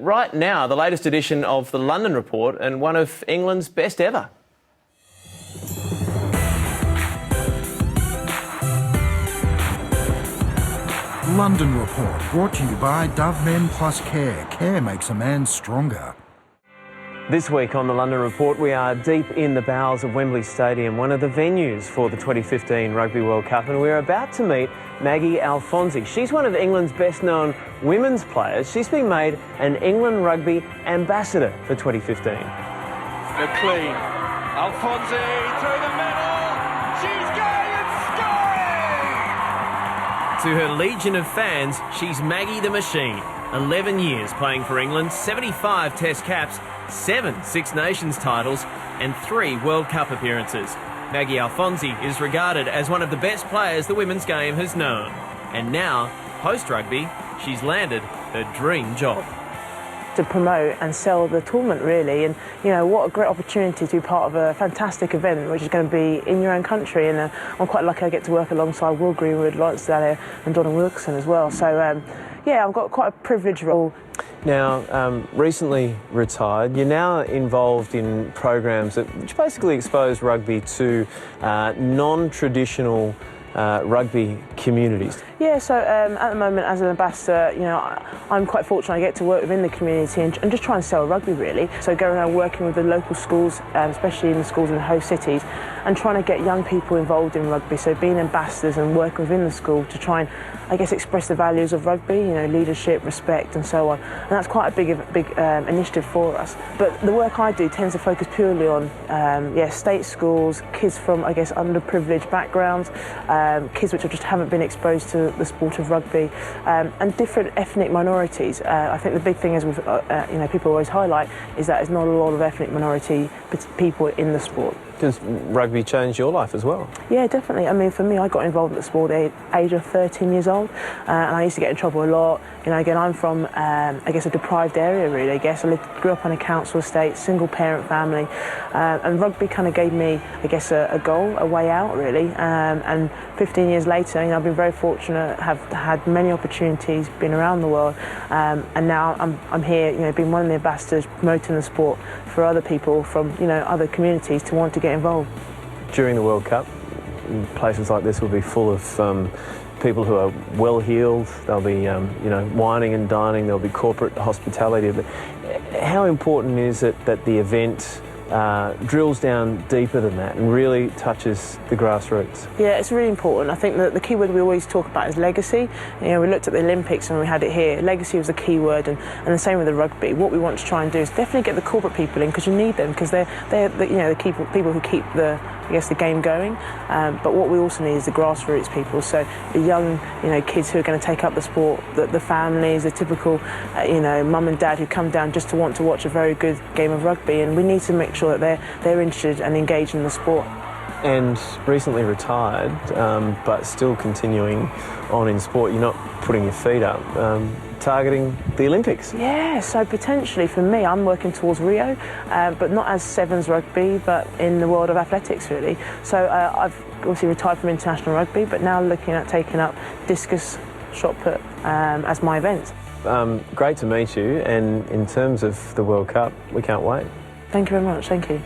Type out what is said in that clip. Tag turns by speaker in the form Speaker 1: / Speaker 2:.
Speaker 1: right now, the latest edition of the London Report and one of England's best ever.
Speaker 2: London Report, brought to you by Dove Men Plus Care. Care makes a man stronger.
Speaker 1: This week on the London Report, we are deep in the bowels of Wembley Stadium, one of the venues for the 2015 Rugby World Cup, and we're about to meet Maggie Alfonsi. She's one of England's best-known women's players. She's been made an England Rugby ambassador for 2015.
Speaker 3: McLean, Alfonsi through the middle, she's going and scoring!
Speaker 1: To her legion of fans, she's Maggie the Machine. 11 years playing for England, 75 Test caps, 7 Six Nations titles and 3 World Cup appearances. Maggie Alfonsi is regarded as one of the best players the women's game has known. And now, post-rugby, she's landed her dream job.
Speaker 4: To promote and sell the tournament, really, and you know, what a great opportunity to be part of a fantastic event which is going to be in your own country. And I'm quite lucky I get to work alongside Will Greenwood, Lawrence Dallaire and Donna Wilkinson as well. So yeah, I've got quite a privileged role.
Speaker 1: Now, recently retired, you're now involved in programs which basically expose rugby to non-traditional rugby communities.
Speaker 4: Yeah, so at the moment as an ambassador, you know, I'm quite fortunate I get to work within the community and just try and sell rugby, really. So going around working with the local schools, especially in the schools in the host cities, and trying to get young people involved in rugby. So being ambassadors and working within the school to try and, I guess, express the values of rugby, you know, leadership, respect and so on. And that's quite a big initiative for us. But the work I do tends to focus purely on, state schools, kids from, I guess, underprivileged backgrounds, kids which just haven't been exposed to the sport of rugby, and different ethnic minorities. I think the big thing is, people always highlight, is that there's not a lot of ethnic minority people in the sport.
Speaker 1: Does rugby change your life as well?
Speaker 4: Yeah, definitely. I mean, for me, I got involved in the sport at the age of 13 years old, and I used to get in trouble a lot. You know, again, I'm from, a deprived area, really, I guess. I grew up on a council estate, single-parent family, and rugby kind of gave me, I guess, a goal, a way out, really. And 15 years later, you know, I've been very fortunate, have had many opportunities, been around the world, and now I'm here, you know, being one of the ambassadors, promoting the sport for other people from, you know, other communities to want to get involved.
Speaker 1: During the World Cup, places like this will be full of people who are well-heeled. They'll be, whining and dining. There'll be corporate hospitality. But how important is it that the event drills down deeper than that and really touches the grassroots?
Speaker 4: Yeah, it's really important. I think that the key word we always talk about is legacy. You know, we looked at the Olympics and we had it here. Legacy was the key word, and the same with the rugby. What we want to try and do is definitely get the corporate people in, because you need them, because they're the people who keep the game going. But what we also need is the grassroots people. So the young, kids who are going to take up the sport, the families, the typical, mum and dad who come down just to want to watch a very good game of rugby, and we need to make sure that they're interested and engaged in the sport.
Speaker 1: And recently retired, but still continuing on in sport. You're not putting your feet up, targeting the Olympics.
Speaker 4: Yeah, so potentially for me, I'm working towards Rio, but not as sevens rugby, but in the world of athletics, really. So I've obviously retired from international rugby, but now looking at taking up discus, shot put as my event.
Speaker 1: Great to meet you, and in terms of the World Cup, we can't wait.
Speaker 4: Thank you very much, thank you.